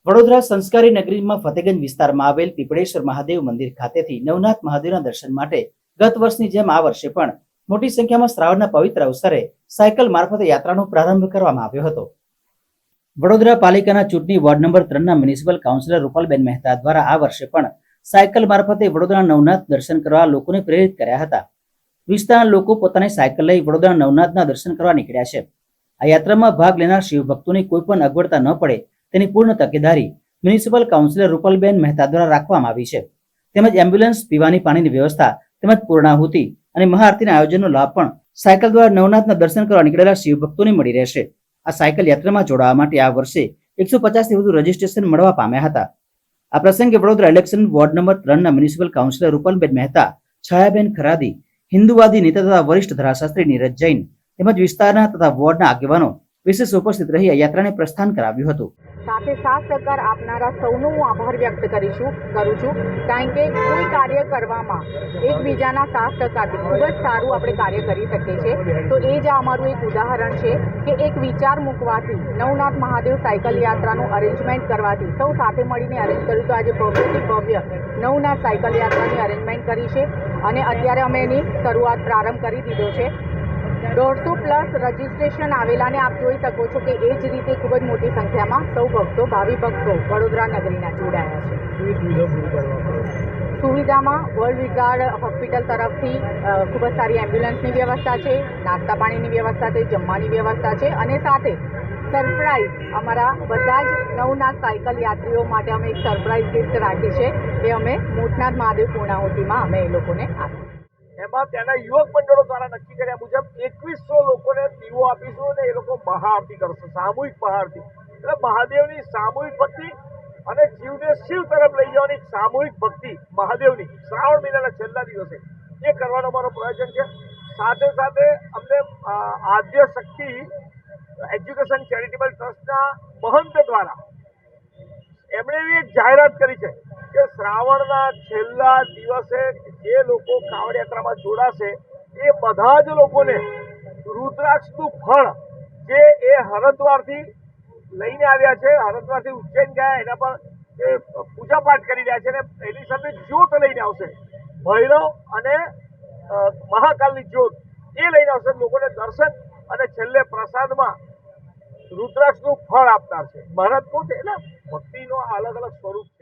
વડોદરા સંસ્કારી નગરીમાં ફતેગંજ વિસ્તારમાં આવેલ પીપળેશ્વર મહાદેવ મંદિર ખાતેથી નવનાથ મહાદેવના દર્શન માટે ગત વર્ષની જેમ આ વર્ષે પણ મોટી સંખ્યામાં શ્રાવણના પવિત્ર અવસરે સાયકલ મારફતે યાત્રાનો પ્રારંભ કરવામાં આવ્યો હતો। વડોદરા પાલિકાના ચૂંટણી વોર્ડ નંબર 3ના મ્યુનિસિપલ કાઉન્સિલર રૂપાલબેન મહેતા દ્વારા આ વર્ષે પણ સાયકલ મારફતે વડોદરા નવનાથ દર્શન કરવા લોકોને પ્રેરિત કર્યા હતા। વિસ્તારના લોકો પોતાની સાયકલ લઈ વડોદરા નવનાથના દર્શન કરવા નીકળ્યા છે। આ યાત્રામાં ભાગ લેનાર શિવભક્તોની કોઈ પણ અગવડતા ન પડે તેની પૂર્ણ તકેદારી મ્યુનિસિપલ કાઉન્સિલર રૂપાલબેન મહેતા દ્વારા રાખવામાં આવી છે। તેમજ એમ્બ્યુલન્સ, પીવાની પાણીની વ્યવસ્થા તેમજ પૂર્ણાહુતિ અને મહાઆરતીના આયોજનનો લાભ પણ સાયકલ દ્વારા નવનાથના દર્શન કરવા નીકળેલા શિવભક્તોને મળી રહેશે। આ સાયકલ યાત્રામાં જોડાવા માટે આ વર્ષે 150થી વધુ રજીસ્ટ્રેશન મળવા પામ્યા હતા। આ પ્રસંગે વડોદરા ઇલેક્શન વોર્ડ નંબર 3ના મ્યુનિસિપલ કાઉન્સિલર રૂપાલબેન મહેતા, છાયાબેન ખરાદી, હિન્દુવાદી નેતા તથા વરિષ્ઠ ધારાશાસ્ત્રી નીરજ જૈન તેમજ વિસ્તારના તથા વોર્ડના આગેવાનો વિશેષ ઉપસ્થિત રહી આ યાત્રાને પ્રસ્થાન કરાવ્યું હતું। સાથે સાથ સહકાર આપનારા સૌનો હું આભાર વ્યક્ત કરું છું કારણ કે કોઈ કાર્ય કરવામાં એકબીજાના સાથ સહકારથી ખૂબ જ સારું આપણે કાર્ય કરી શકીએ છીએ। તો એ જ અમારું એક ઉદાહરણ છે કે એક વિચાર મૂકવાથી નવનાથ મહાદેવ સાયકલ યાત્રાનું અરેન્જમેન્ટ કરવાથી સૌ સાથે મળીને અરેન્જ કર્યું તો આજે ભવ્યથી ભવ્ય નવનાથ સાયકલ યાત્રાની અરેન્જમેન્ટ કરી છે અને અત્યારે અમે એની શરૂઆત પ્રારંભ કરી દીધો છે। 150+ રજીસ્ટ્રેશન આવેલાને આપ જોઈ શકો છો કે એ જ રીતે ખૂબ જ મોટી સંખ્યામાં સૌ ભક્તો, ભાવિ ભક્તો વડોદરા નગરીના જોડાયા છે। સુવિધામાં વર્લ્ડ વિઝાર્ડ હોસ્પિટલ તરફથી ખૂબ જ સારી એમ્બ્યુલન્સની વ્યવસ્થા છે, નાસ્તા પાણીની વ્યવસ્થા છે, જમવાની વ્યવસ્થા છે અને સાથે સરપ્રાઈઝ અમારા બધા જ નવનાથ સાયકલ યાત્રીઓ માટે અમે એક સરપ્રાઈઝ ગિફ્ટ રાખી છે એ અમે મોટનાથ મહાદેવ પૂર્ણાહુતિમાં અમે એ લોકોને આપી। એમાં ત્યાંના યુવક મંડળો દ્વારા નક્કી કર્યા મુજબ 2100 લોકોને દીવો આપીશું અને એ લોકો મહાઆરતી કરશે, સામૂહિક મહાઆરતી। એટલે મહાદેવની સામૂહિક ભક્તિ અને જીવને શિવ તરફ લઈ જવાની સામૂહિક ભક્તિ મહાદેવની શ્રાવણ મહિનાના છેલ્લા દિવસે એ કરવાનો અમારો પ્રયોજન છે। સાથે સાથે અમને આદ્ય શક્તિ એજ્યુકેશન ચેરિટેબલ ટ્રસ્ટના મહંત દ્વારા એમણે એવી એક જાહેરાત કરી છે કે શ્રાવણના છેલ્લા દિવસે જે લોકો કાવડ યાત્રામાં જોડાશે એ બધા જ લોકોને રુદ્રાક્ષનું ફળ જે એ હરિદ્વારથી લઈને આવ્યા છે, હરિદ્વારથી ઉજ્જૈન ગયા એના પર એ પૂજાપાઠ કરી રહ્યા છે અને એની સાથે જ્યોત લઈને આવશે, ભૈરવ અને મહાકાલની જ્યોત એ લઈને આવશે, લોકોને દર્શન અને છેલ્લે પ્રસાદમાં રુદ્રાક્ષનું ફળ આપનાર છે। મહારાજ કહું છે એટલે ભક્તિનો અલગ અલગ સ્વરૂપ છે।